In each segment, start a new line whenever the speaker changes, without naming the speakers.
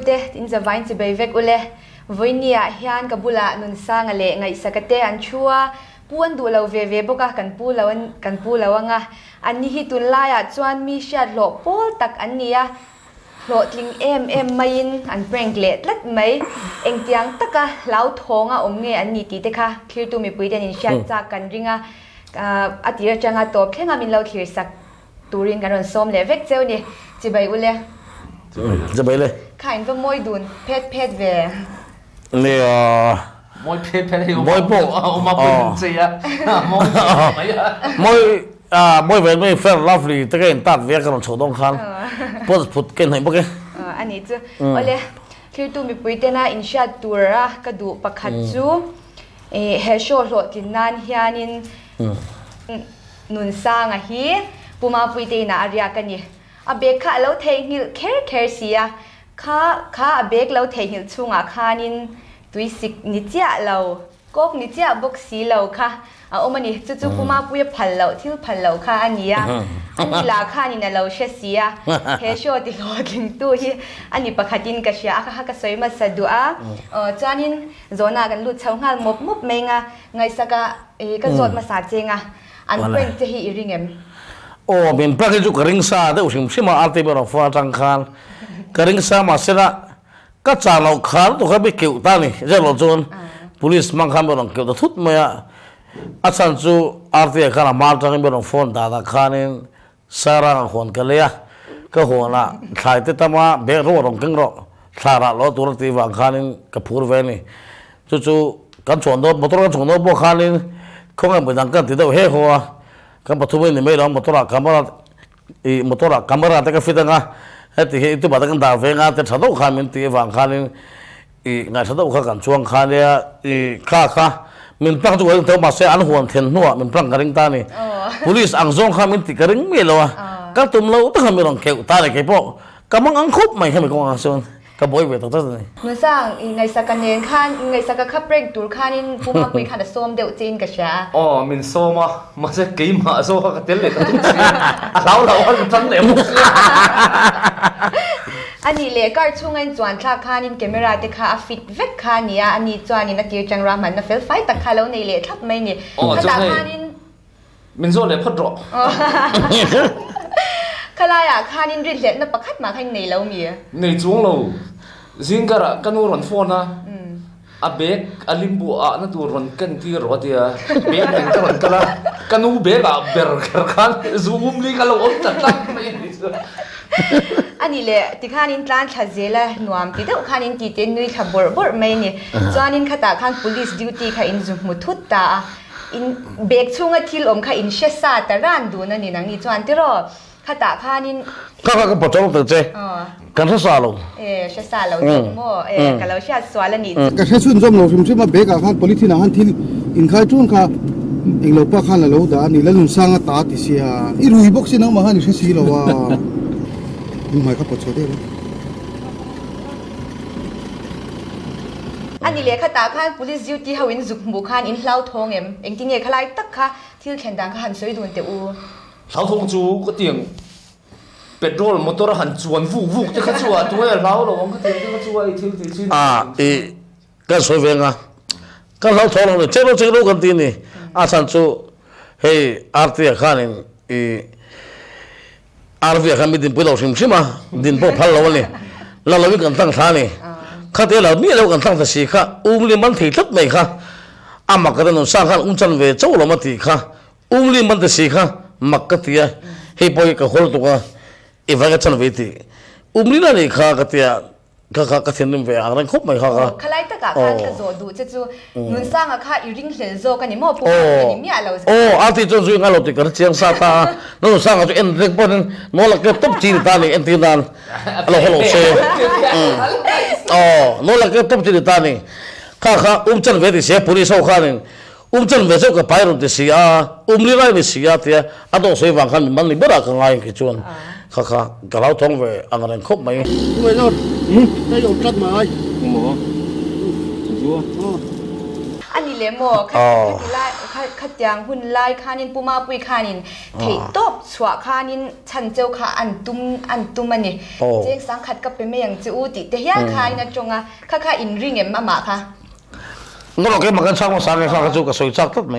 te in zawain si beivek ule voinia hian kabula Lalnunsanga Lalngaihsaka an chua puan du lo ve boka kan pu lawanga ani hi tun laya chuan mi shat lo pol tak ania hlawhtling em main an prank le tlat mai engtiang taka hlawthonga omnge ani ti te kha thlir tu mi pui den in shat cha kan ringa atira changa top thlenga min lo thlir sak turin kan ron som le vek cheu ni chibai ule
chibai le
khain va moi dun phet ve
le
moi phet moi po ma pun sia
moi về mới fair lovely tất cái tát việc cái chỗ đông khan post put cái này bốc cái
anh ấy chứ ole khi tu mi pui tena in shat tura ka du pakhat chu he show lo tin nan hianin Lalnunsanga hi puma pui te na aria kani abe kha lo thei hil kher sia kha abe lo thei hil chunga khanin tuisik ni chia lo kok ni chia boxi lo kha omani chu puma pui phal lo kha ania ani la kha ni na lo shesia he show ti lo king tu hi ani pakhatin ka sia ka soi ma sadua chanin zona kan lut chhawngal mop menga ngaihsaka ka zot ma sa chenga an prank te hi ringem
min prank ju karing sa de usim sima arte bero fa tang khan karing sa ma sera ka cha lo khan to ka be keu ta ni je lo zon police mang kham bero keu to thut maya achan chu arte khala mal tang bero phone da khanin sara khon ka leya ka hona khai te tama be ro rong keng ro thara lo tur ti wang khanin ka phur ve ni chu kan chon do motor kan chon do bo khanin khong am bedang kan ti do he ho kan pathu ni me lo motora kamera ta ka fitanga hati he tu badakan da ve nga te thado khamin ti wang khanin nga thado kha kan chuang khalia kha min plang tu to ma se an huan then nuwa min plang karing ta ni police ang zong khamin ti karing me lo ka tum lo ta khamin rong keu ta le ke po kamang ang khop mai khamin ko ang son ka boy ve ta ta ni
Lalnunsanga ngaihsaka nen khan ngaihsaka kha prank tur khanin puma pui khan som deu chin ka sha
min soma ma se ke ma so ka tel le ka tu lau an tan le mo
ani le kar chungain chuan thla khanin camera te kha fit vek khania ani chuanin na tir changra man na fel fight tak khalo nei le thap mai ni khala khanin
min zo le phat ro
khalaya khanin ri let na pakhat ma khain nei lo mi
nei chung lo zingara kanu ron phone na a bek a limbu a na tu ron kan ti ro dia bek nang ka ron kala kanu bek a ber khan zoom li ka lo om tak mai
ani le tikhanin tlan thazela nuam ti deuh khanin ti te nui kha bor mai ni chuanin khata khan police duty kha in zu muthut ta in bek chunga thil om kha in shesa ta ran du na ni nang ni chuan ti ro khata khanin
ka potong te che kan sa lo
shesa lo mo ka lo sha swala ni
ka chun zom lo sim sima bek a khan police han thil in khai chun kha englo pa khan lo da ni Lalnunsanga ta ti sia I rui box na ma han si lo wa mai ka potso de
ani le khata khan police duty hawin zuk mu khan in hlawthong em engti nge khalai tak kha thil khendang kha han soi dun te u
lau thong chu ko tiang petrol motor han chuan vu te kha chuwa tu ya lau lo ka te ka chuwa I thil ti chin
ka soi ve nga ka lau thong lo che lo kan ti ni a chan chu hey arte khanin arvia kami din pulau sim-sima din po phal lo ni la lawi kan tang tha ni kha te la mi lo kan tang ta si kha li man thei tlat mai kha ama ka non sa khan chan ve chaw lo ma ti kha li man ta si kha makka tia he poi ka hol to ka e va ga chan ve ti li na ni kha ka tia ka thian nim ve ang khop mai kha
khalai taka khan ka zo du che chu Lalnunsanga kha I ring hlel zo ka ni mo pu ni mi alo
ati chon zui nga lo ti kar chiang sa ta Lalnunsanga chu en rek pon no la ke top chi ta ni en ti dan lo holo se no la ke top chi ta ni kha chan ve ti se puri so kha ni chan ve so ka pai ro ti sia li lai ni sia tia ado se wang khan man ni bera ka ngai ki chuan kha ka lau thong ve ang ren khop mai
mai no dai yo tlat mai mo
อันนี้เลยโมขัดยังหุ่นลายคานินปูมาปุยคานินเทตบสวะคานินฉันเจ้าขาอันตุมมันนี่เจ๊สังขัดกับเป็นไม่อย่างจูติแต่ยังคายนะจงอ่ะข้าอินริงเอ็มมาค่ะ
งั้นเราแค่มากันช่างมาสั่งให้ข้าก็จูก็สวยจักตัดไหม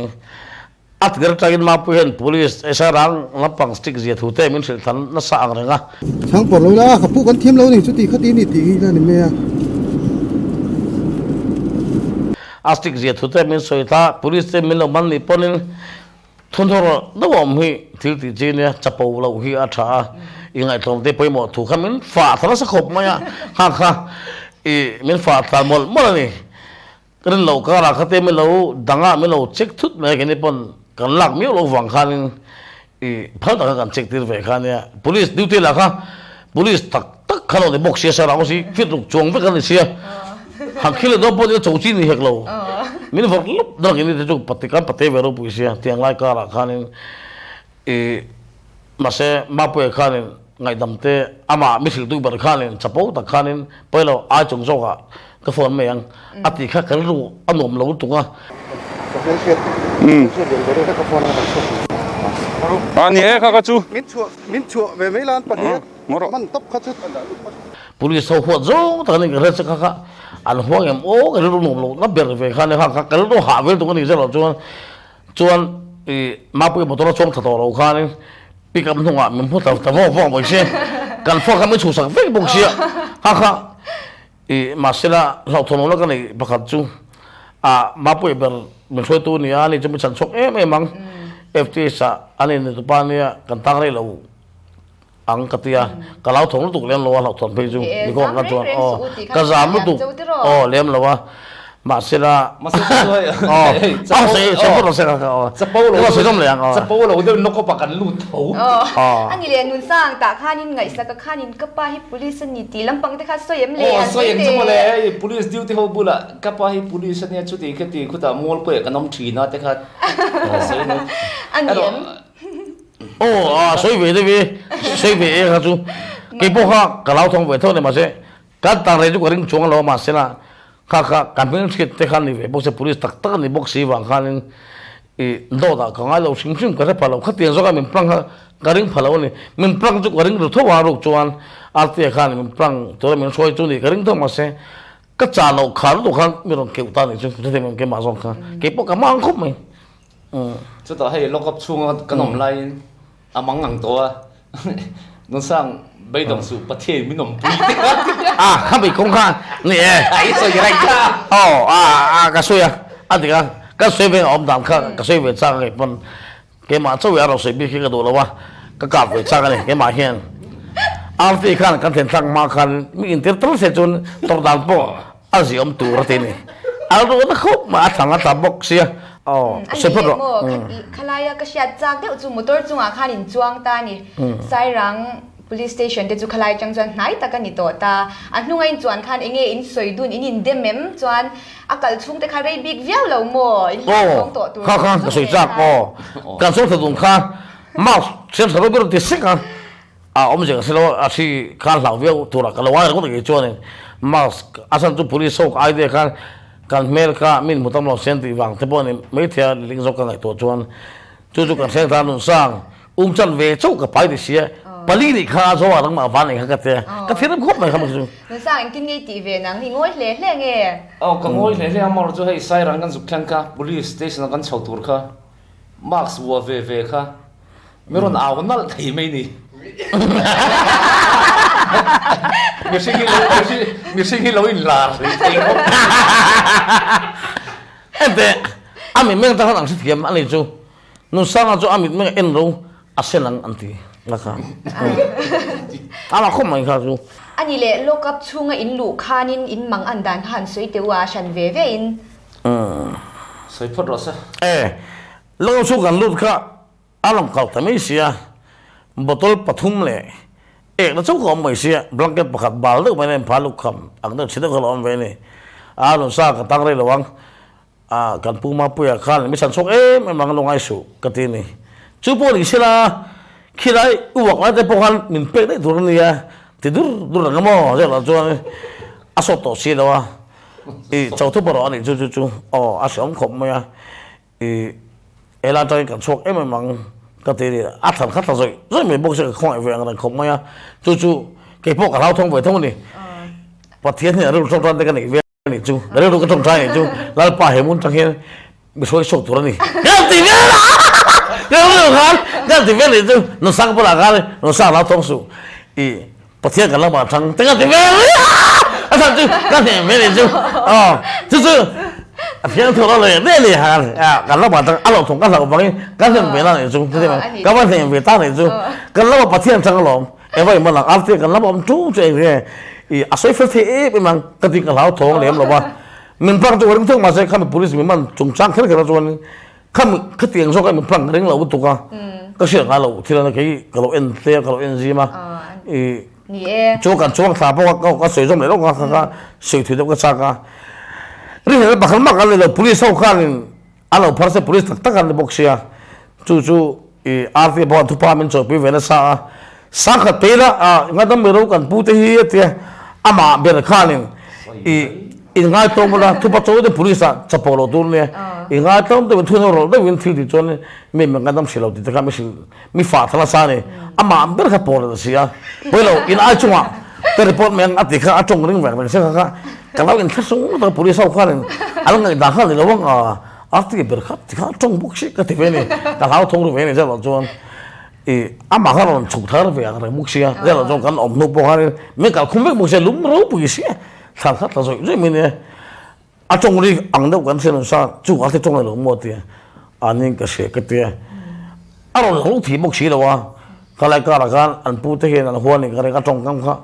อัดเกิดจากอินมาปุยเห็น police ไอ้สารางนับปังสติ๊กเสียถูเต้มินสิทันนัสสั่งอะไรกัน
ช่างปลดเลยละขับผู้กันเทียมเรานี่ชุติคดีนี่ตีนั่นนี่เมีย
อาสติกเสียถูเต้มินสวยท่า police เต้มินเรามันนี่ปนินทุนทอร์ดูว่ามีที่ตีจีเนี่ยจับปูเราหิอาชายังไงตรงเต้ไปหมดถูกคำมินฝ่าทารสขบมาอ่ะฮ่ามินฝ่าทารหมดนี่ก็เรื่องเราก็รักเต้มินเราดังอ่ะมินเราเช็คทุกเมื่อกี้นี่ปนกันหลักมิเราหวังคันพันต่างกันเช็คที่เวคันเนี่ย police ดิวตี้ละค่ะ police ตักขนาดบอกเสียสละก็สิฟิตลุกจงไปกันเสียหักขี้เลยต้องปนจะโจจีนี่เหรอมินบอกลุกดังนี้จะจุปฏิกันปฏิเวรุปุยเสียที่อังไลก็รักคันมาเสมาปุยคันไงดำเตะอามามิสิลตุบาร์คันจับปูตักคันไปแล้วอาจงโจกะก็ฝนไม่ยังอติแค่กันรู้อันนมเราตุงอ่ะ
อันนี้ข้าก็จู
มินชัวเวไม่ล้านปะเนี่ยมันตบขัดชุด
police เขาหัวโจ้ตอนนี้ก็เรื่องสักข้าอันหัวเอ็มโอ้ก็รู้นมเรานับเบิร์เวคันเนี่ยข้าก็รู้หาเวลตรงนี้จะหรอจวนมาปุยมาตัวเราชงถัดต่อเราคันปีกับมันทุ่งอ่ะมันพูดแต่ฟ้องไปเสียกันฟ้องกันไม่ถูกสักเว้ยบอกเสียฮ่ามาเสร็จแล้วเราทนแล้วกันเลยประคับจูมาปุยเบอร์มันช่วยตัวนี้อันนี้จะมีฉันชกไม่มั้งFTS อันนี้ในตัวป้าเนี่ยกันตั้งได้เราอังกติยาก็เราถงตุกเลี้ยงเราเราถงไปจูนี่ก็กันจวนก็จามตุกเลี้ยงเราว่ามาเสร็จแล้ว
ด้วย
เสียพูดเราเสียก็
จะปูเรา
เสียต้องเลี้ยง
จะปูเราเดี๋ยวนกก็ปากกันลูดเขา
อันนี้เรียนนุ่นสร้างตาข้านินไงสักข้านินก็ป้าให้ police นี่ตีลำปังแต่ข้าสวยมเลย
สวยจังเลย police ดิวที่เขาบุละก็ป้าให้ police เนี่ยชุดที่ตีคุณตามอลเปิดกันน้ำชีนะแต่ข้าสวยนะ
อันนี้
สวยเว้ยดิสวยเว้ยครับจูกี่พวกข้าก็เราทงเว้ยเท่านี้มาเสียกันตั้งใจจุกริ่งชงเรามาเสียนะข้าการเป็นสิ่งที่ขันนี่เว้ยบอกเสีย police ตักนี่บอกสีวางขันนี่โดดข้างไอ้เราชิมก็ได้พอเราขัดเตียงสักการมันพลังการริ่งพอเราเนี่ยมันพลังจุกริ่งรู้ทั่วรูปจวนอาร์ตีขันมันพลังตัวมันช่วยจุนี่การริ่งทั่วมาเสียก็จ่าเราขาดตัวขันไม่ต้องเกี่ยวตานี่จุดที่มันเกี่ยวมาสองขันเกี่ยวกับมังคุบไหม
จะต่อให้ลงกับช่วงขนมไล่มังงังตัวนั่นสร้างใบดองสูบประเทศมินมปุย
ข้าไปคงข้านี่
ไอ้สวยไรข้า
ก็สวยดีกันก็สวยเป็นอมดำข้าก็สวยเป็นสร้างไอ้ปนเกี่ยมาสวยเราสวยบีขึ้นกระโดดแล้ววะก็กลับไปสร้างอะไรเกี่ยมาเฮียนที่ข้ากันเห็นสร้างมาขันมีอินเตอร์ตรเสจนตรดันโปอาศัยอมตัวรถนี่รู้ว่าเขามาสั่งอาตาบอกเสีย
เสพหรอขลายก็เสียจากเดี๋ยวจู่มุดตัวจู่อาคารินจวงตานี่สายรัง police station เดี๋ยวจู่ขลายจังจวนไหนตากันนี่ตัวตาอันนู้นไอ้จวนคันเองอินสวยดุนอินเดมเมมจวนอากาศชุ่มแต่ขลายบิ๊กเวียวเราโม่
ข้าก็สวยจากการส่งถึงข้ามาเสียงสารพิษที่สิกันอมเจก็เสียแล้วอาชีข้าเหล่าเวียวตัวละกันแล้วว่าเราก็ต้องจวนเนี่ยมาอาศัยจู่ police ส่งไอเดียกันเมริกามินมุตตามเราเซนติวังเทปนี้ไม่เที่ยวลิงก์กันไอ้ตัวจวนจู่กันเส้นทางนุ่นสร้างจันเวชกับไปดิเสียปลีนี่ข้าโซ่ตั้งมาวันนี้ข้าก็เที่ยวมันครบไหมครับจู่
นุ่นสร้างกินไงตีเวนังนี่ง่อยเละไง
ก็ง่อยเละมาเราจะให้ใส่รังกันสุขันค่ะ police station กันชาวตัวค่ะมาร์ควัวเวค่ะไม่รู้เอาคนนั่นที่ไม่นี่มีสิ่งที่เราอินลาสิ
แต่อามิเมื่อตอนนั้นสิเทียมอะไรจู่นุ่นสร้างจู่อามิเมื่อเอ็นรู้อาเซนังอันที่นะครับมาคุ้มไหมครับจู่
อันนี้เลยโลกับช่วงอินลูกคานินอินมังอันดันหันสวยเดียวฉันเวอิน
สวยพูดหรอสิ
โลกช่วงกันลูกค่ะอารมณ์เขาแต่ไม่เสียบทลปฐุมเลยแล้วช่วงของไม่เสียบลังเก็ตประคับบาลเลือกไปในพาลุกคำอันนั้นสิ่งที่เขาลองไปนี่นุ่นสร้างกันตั้งได้ระวังกันปูมาปุยขันไม่ฉันชกมันมังลงไอสุกันที่นี่จู่พวกนี้เสียละคิดได้อวกอะไรแต่พวกเขาหมิ่นเป๊ะได้ตัวนี้ที่ดูหนังมั่วใช่หรอจวนอาสโตเสียแล้ววะ cháu thúc bảo anh chú sống khổng mày là chơi cảnh chuộc em mang cái gì ắt hẳn khát rồi rất mấy bốc sẽ khỏi về cái khổng mày chú cái bốc cả lao thông về thông này và thiên này rồi trong cái này về này chú đấy rồi cái trong trai này chú là phải hiểu muốn trong kia bị sôi sốt rồi này cái gì vậy cái gì vậy này chú nó sang bao là cái nó sang lao thông số và thiên cái lao mà thằng cái gì vậy thằng chú cái gì vậy này chú phía thua rồi đây này hàng cái lao mà thằng ahlawh thùng cái lao bằng cái thằng về là chú thế mà cái vấn đề về ta này chú cái lao mà thiên thằng ahlawh em vậy mà là áp cái lao mà chú chơi cái soi phật thế memang ketika laut thong lem loh bah memang tu orang tu masih kami polis memang cungcang kira tuan kami ketiang so kami memang ring laut tu ka kasih kalau tidak lagi kalau ente kalau enzima cuakan apa kau soi jom lelo ka soi tu ka saka ring bakal makan lelo polis so kan ahlawh parse polis tak kan boksia cu arti bawa tu pamen so pi venasa sakhat pela ngadam mero kan pute hi atia ama ber khalin ngai tom la thu pa chu de pulisa chapolo dur ne ngai tom de thu no ro de win thi di chon me ngadam silo ti ka me sil mi fa thala sa ne ama ber kha por sia boilo in a chunga te report men atika atong ring ver se ka kalau in thasung de pulisa khalin al ngai da khalin lo wang arti ber kha ti ka tong buk shi ka ti ve ne ka lau thong ru ve ne ja lo chon ama kalau chhuaha về cái mục xia, đây là trong cái ẩm nộp bao nhiêu, mấy cái không biết mục xia lúng rấu bùi xia, thằng khác là rồi mình này, trong đi ăn đâu cái xem sao, chú ở trong này lúng mua tiền, nên cái xe cái tiền, rồi lúc thì mục xia đâu cái này cái là cái anh phụ thế hiện là hoa này cái trong cam khác,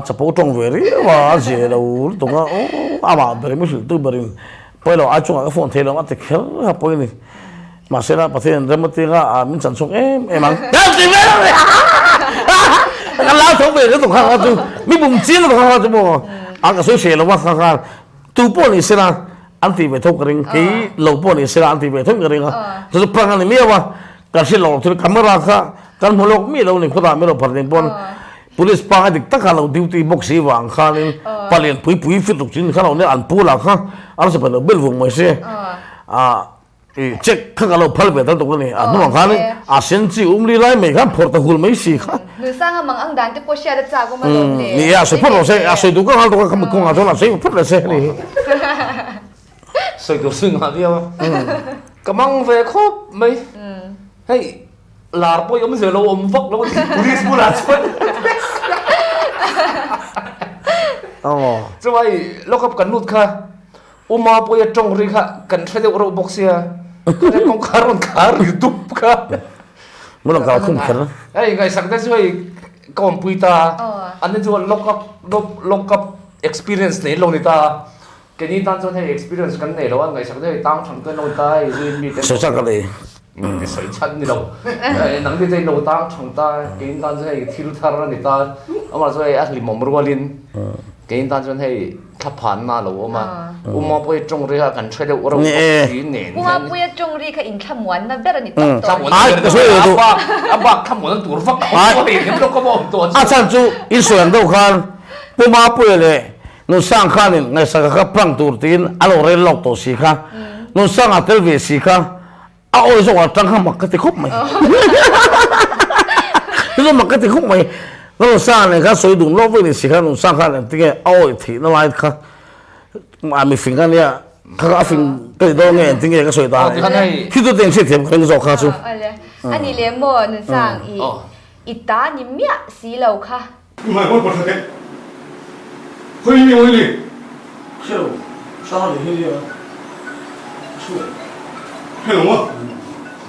chụp bao trong về đi, và gì đâu, tụi nó, ama beri mesti tu beri, bây giờ ai chung cái phone thế là mà thì khéo hấp bồi này. Mà sẽ là bác sĩ remote cái mình sản xuất em ăn cái gì vậy cái lao thong về cái tụng khác chú mình bùng chiến tụng khác chú bộ cái số xe là quá khác tu bộ này sẽ là anh thì về thông cái lầu bộ này sẽ là anh thì về thông cái rồi prang này miêu cái xe lầu thì camera khác cái một lốc miêu này có ta miêu phần tiền bon police pa cái tất cả lầu duty box vàng khác nên palien pui fit lục chín khác lầu này ăn pu là khác anh sẽ phải bên vùng mới xe check kalau phal betul tu ni, nuang kan asensi umli lai mereka portahul mesti kan.
Nusanga mang dan tu posya ada cago malam ni.
Ni ya, sepuluh saya, saya tu kan hal tu kan kamu kau ngajar lah, saya pernah saya ni.
Saya tu singa dia. Kamang về khop mấy. Hey, lar po yom giờ lâu vóc lâu police pula chuan. Cho vậy, lúc gặp cảnh nút kha. Uma po ya trong ri kha kan thade ro boxia kan kong karon kar YouTube kha
mo lang ka khum khar
ai ngai sakda soi computer an jo lock up experience nei lo ni ta ke ni tan chon he experience kan nei lo ngai sakda tang thang kan lo ta rin mi te
so sa ka le
soi chan ni lo nang di te lo tang thang ta ke ni tan he thil thar ni ta ama soi a hlim mom rualin ke ni tan chon he thap phan na lo ma uma po trong ri kan thade ro ni ne
uma po trong ri ka in khamwan na ber ni tak
to abak khamwan tur fak ko ri ni ko mo to
chan chu in soyang do khan uma po le no sang khan ngai sa ka prang tur tin alo re lok to si kha no sang atel ve si kha a oi zo wa tang kha mak ka ti khop mai no mak ka ti khop mai no sang ne ka soi dung lo ve ni si kha no sang khan ti ke oi thi na lai kha mà mình phình cái này các phình cái đó nghe tiếng nghe cái sợi ta khi tôi tiếng sẽ thêm cái dọc khác chứ
anh đi lấy mua nên sang ít ta ni mía xí lâu kha
mà con bật thế hơi đi hơi đi
sao sao đi hơi đi
hay là không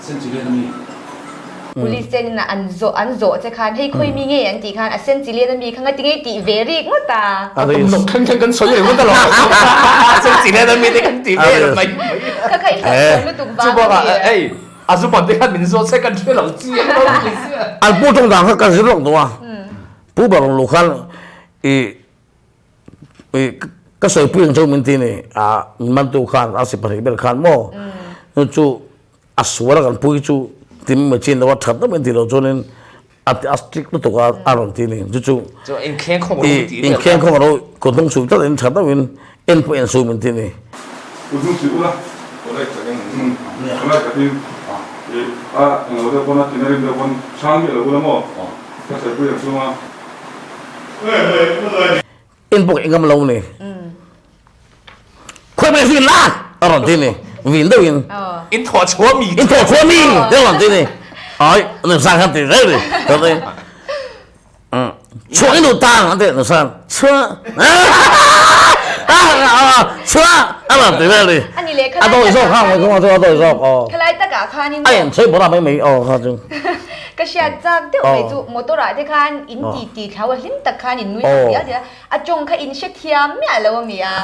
xin chỉ lên đi
police ni na anzo che khan hei khoi mi nge an ti khan asen chile na mi khanga ti nge ti very ngota
nông kan soiเลยก็ตลอดเส้นสีแดงมีแต่กันตีเว้ยไม่
ka kai lu tung ba
就บอกว่าเอ้ยอาสุบันที่ขัน民说ใช้กันช่วยเราจีนเราไม่เสีย
anh bố trong đảng các cái lộng đó bố bảo lục khan cái sợi phượng trong mình tin này mình tu khan sẽ phải biết khan mò nó chú asua là cái phượng chú tìm mà trên đó thật đó mình thìเราcho nên strict nó tụi aron tin này chú
cho in khen không có
in khen không có đâu còn thông số tất in chặt đâu in phụ in số mình tin này
Ujung siu lah. Oleh cakap oleh kata ngau dia pun nak tinari dia pun sang dia lagu lama. Kasi pun yang semua.
in phụ in cái lâu này khơi bên viên la aron tin này viên đâu
in thọ chúa mì
in thọ chúa mì đâu aron tin này ấy nó sang hàng tiền đấy rồi đấy chúa cái đồ tang đấy nó sang chúa chúa aron tin đấy đi
อันนี้เลย
啊，多少看我跟我说多少哦。
คล้ายตะกะคานิน
哎呀，吹不到没哦，他就。
ก็เชียจากเดี๋ยวไปจูมอเตอร์ไรที่คานอินตีเขาว่าลิ้นตะคานินนุ้ยเดี๋ยวอาจงค่ะอินเช็ดเทียมเนี่ยแล้วว่ามีอ่ะ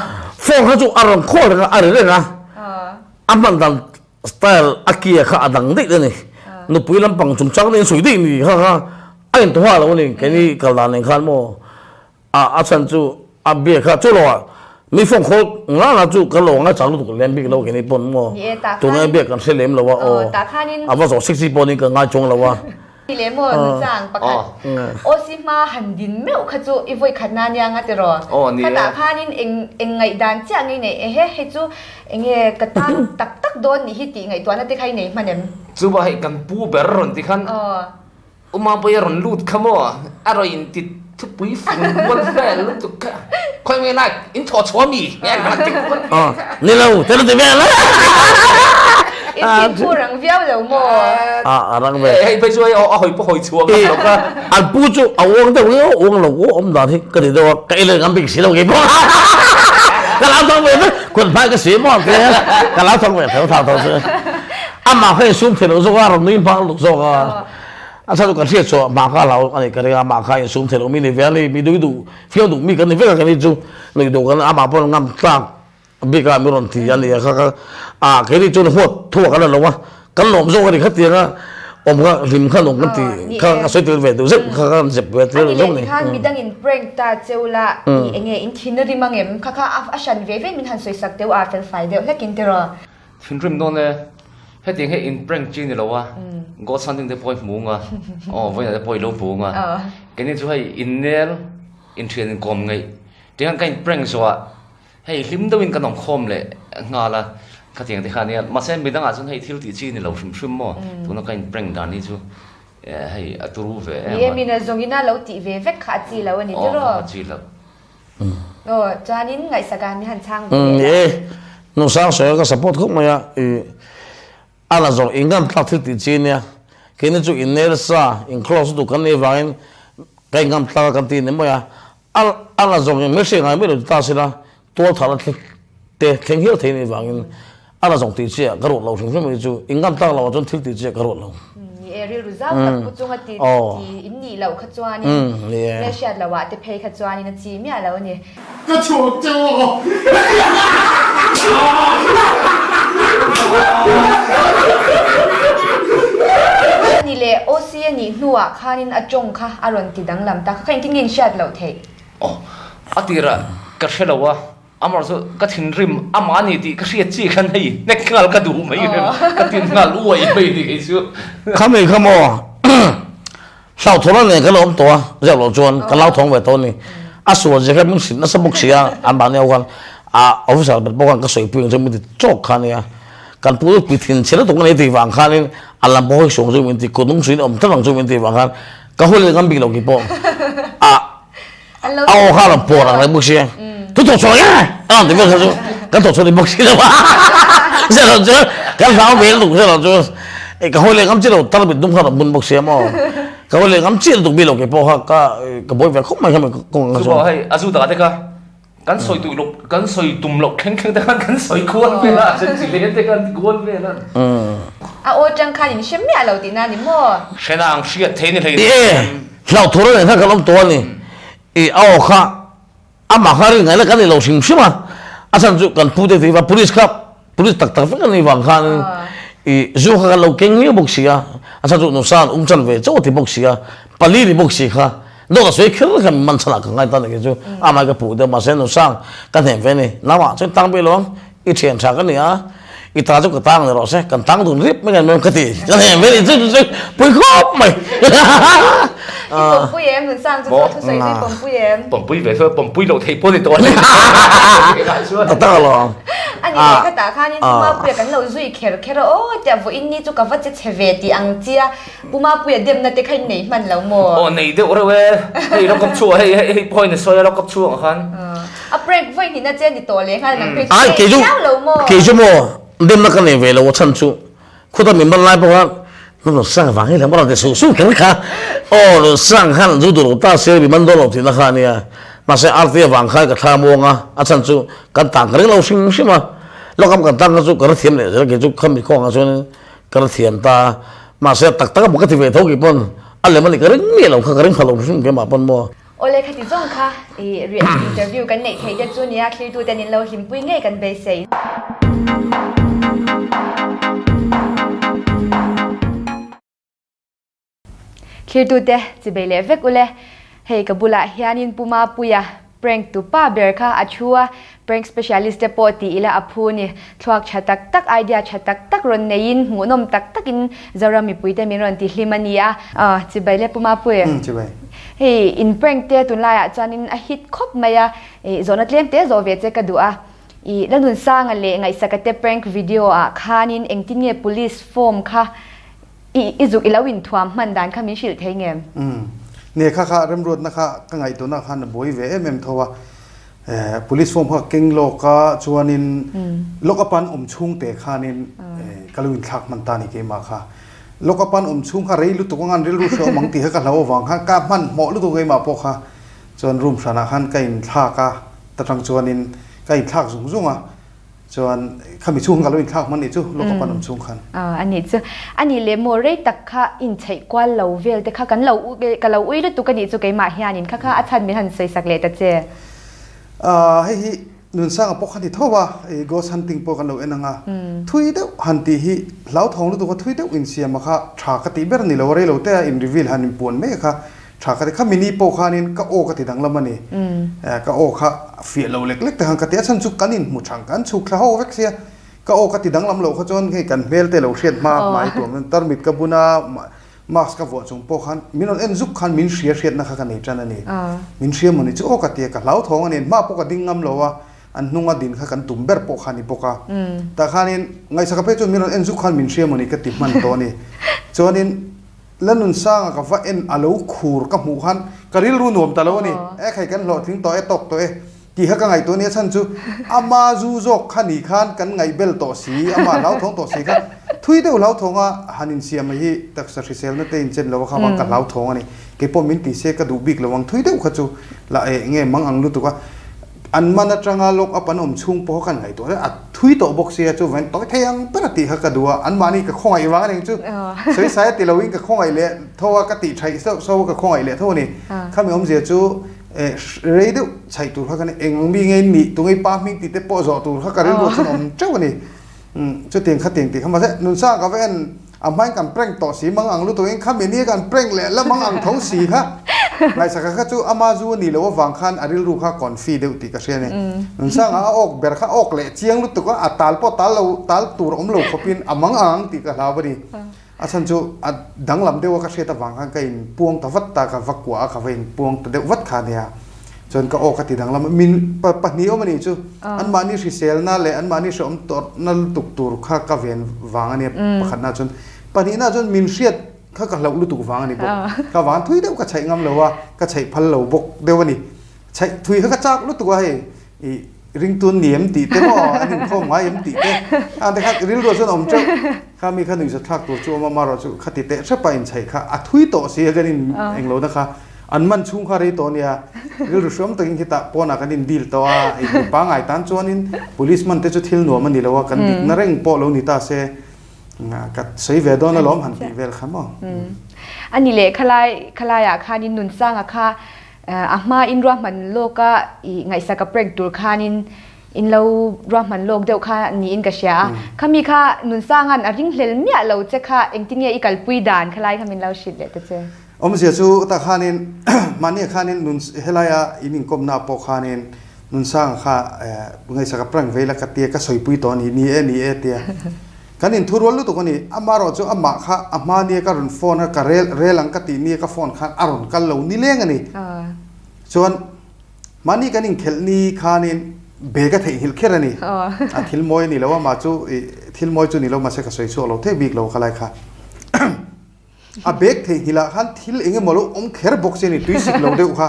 放他就阿人靠那个阿人那个，阿曼当 style 阿基啊，阿当的呢，你不能帮从长年水的你哈哈，哎，多话了我呢，给你搞难人看么？阿川就阿别看做了啊。 ไม่ฟ้องเขางั้นจู่ก็ลงงั้นจังลูกเลี้ยงบิ๊กเราแค่นี้ปนมั่วตัวนี้เบี้ยกันเสลียมเราว่าโอ้อาว่าสอง60ปนนี่ก็ง่ายจงเราว่า
นี่เลยมั่วจังประกาศโอซิมาหันดินไม่อุขจู่อีไว้ขนาดยังไงแต่รอถ้าตาข้านี่เองไงดันเจ้าไงเนี่ยเฮ้ให้จู่เองกระตันตักโดนนี่ฮิติไงตัวนั้นที่ใครเนี่ยมันเนี่ย
จู่ว่าให้กันปูเบรรอนที่ขันมาไปรอนลูดขโมยอร่อยติดทุบปุ๋ยฝุ่นวันแฝงลูกตุกะค่อยไม่ได้อินทอชัวมีแง่กันติดวัน
นี่เราแต่เราจะแม่ละ
อินผู้รังเวียวเดี๋ยวมั่ว
รังเวีย
ให้ไปช่วยเอาหอยปูหอยชัวกันหรอก
อันปูจู่เอาวงแต่ว่าเอาวงเราอมดาที่ก็ได้ว่าไกลเลยงั้นบิ๊กสิเราเก็บก็เราต้องเว้ยคนพายก็เสียหมดเลยก็เราต้องเว้ยแถวทางตัวเสืออามาให้ซุ่มเถอะเราว่าเรานี่พังลูกโซ่ก็อาจารย์ก็เชื่อชัวมาข้าเราอันนี้ก็เรียกมาข้าซุ่มเถอะมีในเวลามีดูเฟี้ยวดูมีกันในเวลากันนี่จู่ในดูกันอามาพองั้นตั้งบิ๊กมีรอนที่อันนี้ก็แค่นี้จู่หัวทั่วกันแล้วว่ากันหลอมโซ่กันอีกขัดเตียงผมก็ริมขนมกันตีข้าสวยตัวเวทดูสิข้าก็เจ็บเวทเลยตรงนี้
ข้ามีดังอินเบรงตาเจ้าละเองอินทินริมังเอ็มข้าอาชันเวฟมินหันสวยสักเดียวเฟลไฟเดียวแล้วกินเตอร์
ทินริมโน่นเนี่ยให้เตียงให้อินเบรงจีนเหรอวะก็สันติงได้ปล่อยหมูงอ่ะวันนี้ได้ปล่อยลูกหมูงอ่ะกันนี่จะให้อินเนลอินเทรนกลมไงเตียงกันเบรงสัวให้ลิมดวินกันหนองคมเลยงาละข้าเตียงที่ข้าเนี่ยมาเส้นไม่ต้องอาจจะให้ที่เราตีจีนเราชุ่มมั่วตัวนั้นกันเบรงด้านนี้จู่ให้ตัวรู้เว้ย
เนี่ยมีน่ะจงกินน่ะเราตีเวฟขาจีแล้ววันนี้จ้ะรอ
จีแล้ว
จานินไงสการนี่หันช่าง
น้องสาวสวยก็สปอร์ตเขาไหมอ่ะอะไรจงอิงกันทักที่ตีจีนเนี่ยแค่นี้จู่อินเนอร์ซ่าอินคลอสดูกันในวันกันกันทักกันตีเนี่ยมั้ยอะไรจงยังไม่ใช่ไงไม่รู้ตาสิละตัวทาร์เตะทิ้งเหี้ยทิ้งในวันอะไรจงตีเจียกระโดดเราถึงไม่จู่อิงกันทักเราจนทิ้งตีเจียกระโดดเรา
เอริรู้จักกับผู้จงตีอินนี่เราขจวนี่เลี้ยชัดเราว่าแต่เพย์ขจวนี่นั่นจีมีอะไรวะเนี่ย
ก็ถูกจ้
านี่เลยโอซีนี่หนัวข้านินอจงค่ะอารมณ์ติดดังลำตาข้ายังกินชัดเราเท
อ๋ออาทิระก็เชื่อเราว่าอามาสุก็ทิ้งริมอามานี่ดีก็เสียจีกันให้เน็กงาลก็ดูไม่เลยก็ทิ้งงาลอวยไปดีไอ้ชัว
ข้าไม่ข้ามอเช่าทุเรศเนี่ยก็ล้มตัวเจ้าหลวงจวนก็เล่าท้องไว้ตัวนี้อาส่วนจะแค่มึงสิน่าสมุกเสียอันบางเนี่ยกันออฟฟิศแบบพวกกันก็สวยเพียงจะมีติดโจกขันเนี่ยกันพูดปิดทิ้งเชื่อตรงนี้ที่วางขันนี่อันละบ่อยส่งจะมีติดคนนุ่งสีอมทั้งหลังจะมีติดวางขันก็หุ่นเลยกันบีเรากี่ปองเอาข้าวเราปวดอะไรบุกเสียทุกตัวช่วยไงที่เมื่อเขากันตัวช่วยบุกเสียแล้วว่าเจ้าเราเจอกันสาวเบลลูกเจ้าเราเจอก็หุ่นเลยกันที่เราตั้งเป็นตุ้งข้าวเราบุญบุกเสียมั้งก็หุ่นเลยกันที่เราตุ้งบีเรากี่ปองก็บ่อยแบบเขาไม่เขาไม่กงกัน
สู้ให้อาสู้ตาเด็กกันสวยตุ่มหลบกันสวยตุ่มหลบแข็งๆแต่กันสวยควรเวลาฉันสิเลี้ยงแต่กันควรเวลา
โอจังคันนี่เชื่อมีอะไรตีน่านี่มั้ง
เช่นอ่างเสียเทนี่เลย
เราทุเรศถ้าเขาล้มตัวนี่เอาข้ามาข้าเรื่องไงแล้วกันนี่เราชิมใช่ไหมอาจารย์จุกันพูดที่ว่า police ครับ police ตักกันนี่วางข้างจู่ข้าเราเก่งนี่บุกเสียอาจารย์จุนุสานจันเวเจ้าที่บุกเสียปลีนี่บุกเสียข้าเราก็สวยขึ้นกันมันสลักกันไงตอนนี้จู่อามาก็พูดเดี๋ยวมาเส้นนุสานกันเห็นเว้ยนี่น้าว่าจะตั้งไปลองอีเทียนฉากกันนี่ ตาจุกตางเลยหรอใช่กันตั้งตุนริบไม่กันมันกติกันเห็นไม่ได้จุดปุยครบไหม
ผมปุ้ยเอ็มหนุนสร้างจุดทุกสิ่งที่ผมปุ้ยเอ็ม
ผมปุ้ยไปเพื่อผมปุ้ยเราเทปในตัวเลย
ตั้งหรอ
อันนี้ก็ตาข้านี่ปูมาปุ้ยกันเราจุยเคโรโอ้แต่ว่าอินนี่จุกว่าจะเฉวตีอังเจียปูมาปุ้ยเดิมนั่นแต่ใครหนีมันแล้วมั้ง
โอ้หนีเดี๋ยวเราเว้ยให้เรากับชัวให้พ่อยในซอยเรากับชัวกัน
เปรกไฟนี่น่าเจนที่ตัวเล็กค่ะหนังเพลง
กี่ชั่วโมงเดิมนักกันเนี่ยเวลาว่าฉันชูคุณต้องมีบันไลเพราะว่านั่นเราสร้างฝังให้แล้วเราจะสู้กันค่ะโอ้เราสร้างขันรูดูเราตาเสียบีมันโดนเราที่นักขันเนี่ยมาเสียอาร์ตีฝังให้กับทามงอ่ะอาจารย์ชูกันต่างกันเราชิมใช่ไหมเรากำกันต่างกันชูกระเทียมเนี่ยจะเกี่ยวกับคำมีข้อกันชูนี่กระเทียมตามาเสียตักก็บอกกันที่เวทกี่ปนอะไรมันนี่กระริ่งมีเรากระริ่งขลุ่มชิมกันมาปนมัว
โอเลค่ะที่จ้องค่ะเรียนอินเตอร์วิวกันในเทเดจูเนียคลีดูแต่นินเราหิมปุ้ยง่ายกันเบสคลีดูแต่จะไปเลเวกอุเลเฮกับบุละเฮียนินปูมาปุยะเปร่งตุป้าเบร์ค่ะอาชัวเปร่งสเปเชียลิสต์เดปอตีอิละอพูนี่ทวักชัดตักไอเดียชัดตักรอนเนินหัวนมตักอินจารามิปุยแต่มีรอนที่ลิมานีอะจะไปเลปูมาปุย
จะไป
เฮ้อินเปร่งเตะตุนไล่จานินอหิตคบมาโซนัดเลี้ยงเตะโซเวตเจกันดูแล้วนุนสร้างอะไรไงสักเตะเปร่งวิดีโอข้านินเองที่เนี่ย police form ค่ะจุกอีลาวินทวมมันดันข้ามีชื่อเทงเงม
เนี่ยค่ะเริ่มรู้นะคะก็ไงตัวนักขันบ่อยเวเอ็มทว่าpolice form เขาเก่งโลกะชวนินโลกปันชุ่งเตะข้านินกะลุวินทักมันตานี่เกมาค่ะโลกปันชุ่งค่ะเรื่องลุตุกงานเรื่องรู้เชื่อบางทีเขาเราหวังค่ะกามันเหมาะลุตุกเกมาพอค่ะจนรุมสนาขันก็อินทักค่ะแต่ทางชวนินก็อินทักสูงอ่ะจนข้ามีชุ่งกะลุวินทักมันนี่จู่โลกปันชุ่งขัน
อันนี้จู่อันนี้เลโมเรตักค่ะอินใช้กว่าเราเวลแต่ค่ะกันเราอุ้ยลุตุกันนี่จู่เกมาเฮียนินค่ะอาจารย์มีทันใส่สักเล็ดเจ้
ให้นุนสร้างปกติเท่าว่าโกสันติงปกันเราเองนะทุยเดียวหันตีฮีเหล่าทองรู้ตัวทุยเดียวอินเสียมาค่ะฉากติเบอร์นี่เราเรียเราแต่อินรีวิลหันปวนไม่ค่ะฉากติข้ามินิปกขานินก็โอกติดังละมันนี่ก็โอค่ะเฟียเราเล็กๆแต่หันกติฉันสุกันินมุดช่างกันสุขเขาเวกเสียก็โอกติดังลำเราเขาจนให้กันเบลแต่เราเชียดมากหมายตัวมันตร์มิดกับบุนามาสกับวัวจงปกขันมินเอ็นซุกขันมินเชียนะคะกันนี่จันนี่มินเชียมันนี่จะโอกติกับเหล่าทองอันนี้มาปกติงำเราว่าอันนุ่งดินค่ะกันตุ่มเบอร์ปกขันนี่ปกะแต่ขันนี่ไงสักเพจจนมินเอ็นซุกขันมินเชียมันนี่ก็ติดมันตัวนี่จนนี่แล้วนุนสร้างกับว่าเอ็นอาลูขูร์กับหมูขันกระดิ่งรูนวมตลอดนี่ใครกันหลอดถึงตัวตกตัวที่เขากันไงตัวนี้ฉันจูอามาจูจกขันนี่ขันกันไงเบลตัวสีอามาเหล่าทองตัวสีกันทุยเดียวเหล่าทองอ่ะฮันอินเซียมาฮีตักสักเซลนั่นเองเช่นเราว่าเขาว่ากันเหล่าทองอันนี้เก็บปมินติเสกกระดูบิกระวังทุยเดียวเขาจูละเงี้ยมังอังรู้ตัวว่าอันมันจังอาลกอปันอมชุ่งพอกันไงตัวนั้นทุยตัวบกเสียจูเว้นตัวเทียงปกติเขากระดูอันมานี่ก็ข้องไอ้วังเองจูสวยสายติเราวิ่งก็ข้องไอ้เละเท่าว่ากติใช้โซ่ก็ข้องไอ้เละเท่านี้ข้ามีอมเสียจูเรื่องดูใช้ตัวเขากันเองมีเงินมีตัวไอ้ป้ามีติดเตปโซตัวเขากันเรื่องรถสนมเจ้าวันนี้จุดเตียงขัดเตียงตีเขามาเสะนุนสร้างกับเอ็นอาไม่กันเปร่งต่อสีมังอังรู้ตัวเองข้ามีนี่กันเปร่งแหละแล้วมังอังท้องสีค่ะไงสักข้าจูอามาจูนี่เราว่าฟังขันอาริลรู้ข้าก่อนฟีเดียวตีกันเช่นนี้นุนสร้างออกเบร์ข้าออกเละเจียงรู้ตัวว่าอัตตาลปอตาลเราตาลตัวอมเราขบินอามังอังตีกันลาวบดีอาฉันจูดังลำเดียวว่าก็เชื่อตะวังขันกันพวงตะวัดตากับวักกัวกับเวนพวงตะเดวัดขาเนี่ยจนก็โอกาสดังแล้วมินปะนี้เอามานี่จูอันมานี่สิเซลน่าเลยอันมานี่สมตัวนั่นตุกตัวข้ากเวนวางอันนี้ปะขันน่าจนปะนี้น่าจนมินเชียดข้ากับเราลุตุกวางอันนี้บอกข้าวางทุยเดียวก็ใช้งำเราว่าก็ใช้พันเราบกเดียววันนี้ใช้ทุยข้าก็จักลุตุกให้ริงตัวเหนียมตีเต้บ่อันนี้ข้อหมายเหนียมตีเต้อันนี้ข้าริลรัวจนอมเจ้าข้ามีข้าหนึ่งจะทักตัวจูมาเราจูข้าติเต้ใช่ไปอินใช้ข้าอัดทุยโตเสียกันอินเองเรานะคะอันมันชุ่งคารีตัวเนี่ยรู้สึกว่าตัวเองที่ตาปอนักนินดีลตัวไอ้ปังไอ้ตันจวนิน police มันเตจุดหิลหนัวมันดีแล้วว่ากันดินเร่งปอเราหนิตาเสกัดใช้เวดอนล้อมหันตีเวลขมั้ง
อันนี้เลยขลายอะค่ะนินนุนสร้างอะค่ะอามาอินรัวมันโลกก็ไงสักเปรกตัวค่ะนินอินเรารัวมันโลกเดียวค่ะนี่อินกระเชียค่ะมีค่ะนุนสร้างอันริ่งเฮลเนี่ยเราจะค่ะเองที่เนี่ยอีกัลปุยดานขลายค่ะมินเราชิดเลยแต่เจ้อ
มเสียชูตาขานินมันเนี่ยขานินนุนเฮลายาอินิงกบนาปอขานิน nun sang kha ngai saka prang vela ka tia ka soipui to ni e tia kanin thurol lu to kani amaro chu amma kha amma ni ka run phone ka relang ka ti ni ka phone khan aron kal lo ni leng ani chuan mani kanin khelni khanin bega thei hil kherani a thil moi ni lo ma chu thil moi chu ni lo ma se ka soi chu lo the big lo khalai kha a bag thei hila khan thil enge molo kher box ni tui sik lo deu kha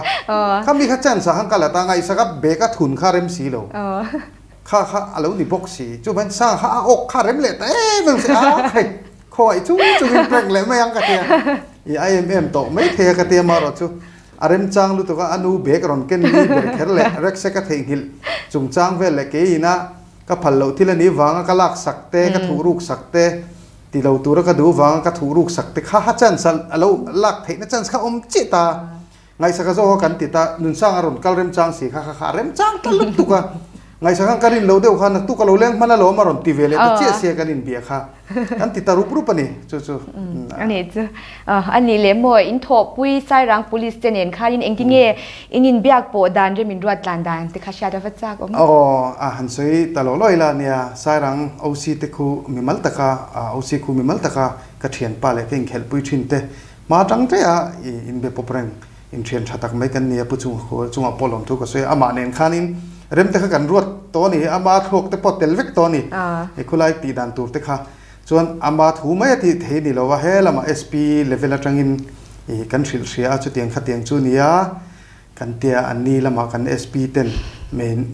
khami kha chan sa han kala ta ngai saka bega thun kha rem si lo kha alo ni box si chu ban sa ha ok kha rem le te meng se a khai khoi chu in prek le ma yang ka tia I IMM to mai the ka tia ma ro chu arem chang lu to ka anu bag ron ken ni ber kher le rek se ka thei hil chung chang ve le ke ina ka phal lo thil ani wanga ka lak sakte ka thu ruk sakte ti lo tur ka du wanga ka thu ruk sakte kha chan sal alo lak thei na chan kha chi ta ngai saka zo kan ti ta nun sang aron kal rem chang si kha rem chang ta lu tu ka ngai saka karin lo deu khan tu ka lo leng mana lo maron ti vele ta che se kanin bia kha kan ti ta rup ani chu
ani chu ani le mo in tho pui sai rang police tenen khain engting e inin biak po dan re min ruat lan dan te kha sha da chak om
han soi ta lo loi la nia sai rang OC te khu mimal taka OC khu mimal taka ka thian pa le keng khel pui thin te ma tang te a in be popreng in thian thatak mai kan nia pu chung kho chunga polom thu ka soi ama nen khanin rem te kha kan ruat to ni ama thok te potel vek to ni e khulai ti dan tur te kha chuan ama thu mai ti thei ni lo wa helama SP level atangin e kan thil ria chu tiang kha tiang chu nia kan tia ani lama kan SP ten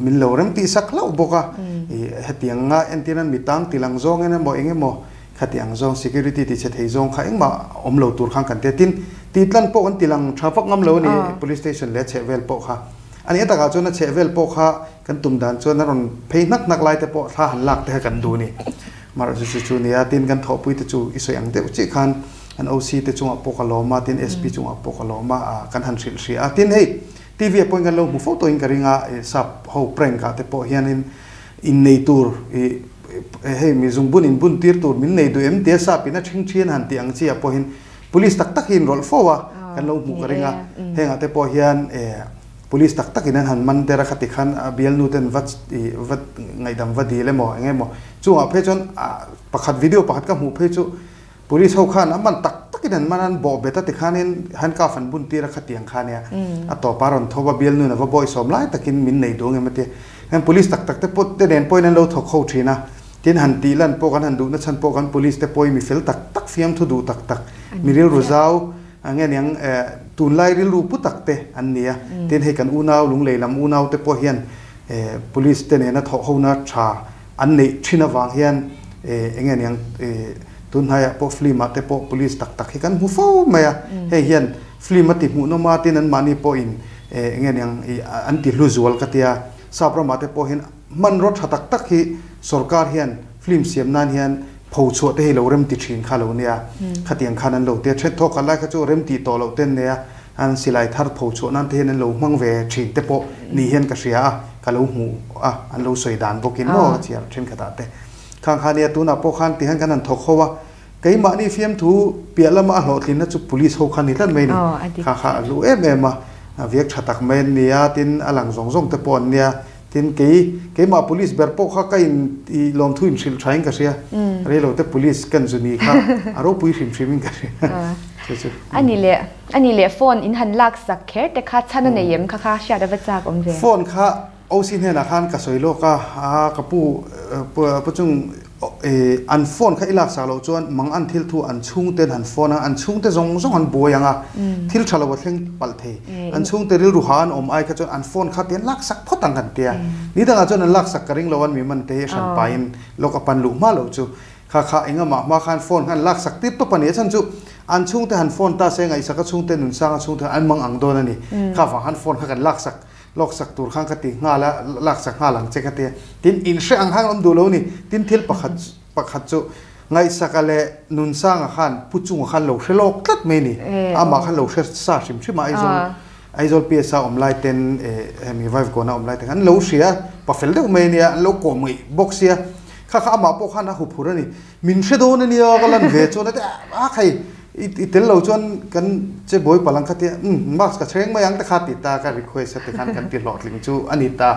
min lo rem ti saklo boka e hetiang nga entinan mitang tilang zong ene mo enge mo khatiang zong security ti che thei zong kha engma omlo tur khang kan te tin titlan po kan tilang traffic ngam lo ni police station le che vel po kha ani ta ga chona che vel po kha kan tum dan chona ron phei nak lai te po tha han lak te kan du ni mar chu ni tin kan tho pui te chu isoi ang te chi khan an OC te chunga po ka lo ma tin SP chunga po ka lo ma kan han sil ri a tin hei TV point kan lo mu photo in karinga sap ho prank ka te po hian in nei tur hei mi zung bun in bun tir tur min nei du em te sa pina thing thian han ti ang chi a po hin police tak hin rol fowa kan lo mu karinga henga te po hian police tak in han man tera khati khan bial nu ten vat ngai dam vadi le mo nge mo chu a phe chon pakhat video pakhat ka mu phe chu police ho khan aman tak in han manan bo beta te khanin han ka fan bun tira khatiang khania a to paron thoba bial nu na va boy som lai takin min nei do nge mate han police tak te pot te den point an lo thok kho thina tin han ti lan po kan han du na chan po kan police te poi mi fel tak fiam thu du tak mi ril ruzau ange yang tun lai ril ru pu tak te an nia tin he kan unaw lung leilam unaw te po hian police te ne na tho ho na tha an nei thina wang hian enge yang tun haya po flima te po police tak he kan hu fo maya he hian flima ti mu no ma tin an mani po in enge yang anti luzual katia sapra ma te po hin man ro tha tak hi sarkar hian film siam nan hian phau chu te lo rem ti thin kha lo nia khatiang khanan lo te the thok ala kha chu rem ti to lo ten nia an silai thar phau chu nan te nan lo mang ve thin te po ni hian ka ria ka lo mu an lo soi dan bokin mo chiar thin kha ta te khang khania tu na po khan ti han kanan thok khowa kai ma ni fiam thu pialama hlawhtling na chu police ho khan ni tan mai ni kha lu em viek thatak men nia tin alang zong te pon nia tin ke ma police ber po kha ka in I lom thu in sil thain ka sia re lo te police kan zuni kha aro pui hrim ka sia
ani le phone in han lak sak kher te kha chana ne yem kha sha da chak om ve
phone kha osin he na khan ka soilo ka ka pu chung an phone kha ilak sa lo chuan mang an thil thu an chung ten han phone an chung te zong an boyanga thil thalo wa thleng pal the an chung te ril ru han om ai kha chuan an phone kha ten lak sak photang kan tia ni danga chuan an lak sak karing lo an mi man te san pain lok apan lu ma lo chu kha enga ma khan phone khan lak sak tip to pani chan chu an chung te han phone ta se ngai saka chung te nun sanga chung te an mang ang do na ni kha wa han phone kha kan lak sak lok sak tur khang khati nga la lak sak nga lang che khate tin in she ang hang om du lo ni tin thil pakhat chu ngai sakale nun sang khan puchung khan lo shelok tlat me ni ama khan lo she sa sim chima aizol psa om lai ten mi vibe ko na om lai ten an lo sia pa fel de me ni lo ko mi box ya kha ama po khan hu phura ni min she do na ni galan ve chu na a khai อีเตลเราจนกันเจ็บบ่อยปลังคัดเนี่ยมักกระเชงมายังตะขาติตาการรีเควสติคันกันติดหลอดลิงจูอันนี้ตา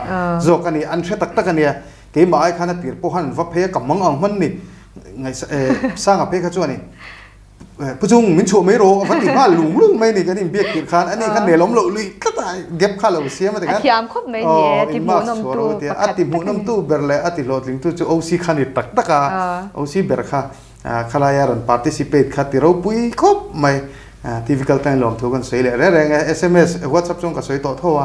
โจกันนี่อันเชตักกันเนี่ยเกี่ยมาไอ้ขันติดพวกหันว่าเพยกับมังอ่างมันนี่ไงสร้างเพยขจวนนี่ผู้จุงมินโฉไม่รู้พันติผ้าหลุงลุงไม่นี่กันนี่เบียดกินคันอันนี้ขันเดล้มหลุยก็ตายเก็บข้าเราเสียมาแต่กัน
ยามครบไม่เนี่ยติมูน้ำตู้
ติมูน้ำตู้เบลเล่ติหลอดลิงตู้จะเอาซีขันนี่ตักตะกาเอาซีเบรค่ะขลายารัน participate ขัดที่เราปุยครบไม่ difficult time ลมทุกคนสวยเลยแรงๆ SMS WhatsApp จงก็สวยต่อทั่ว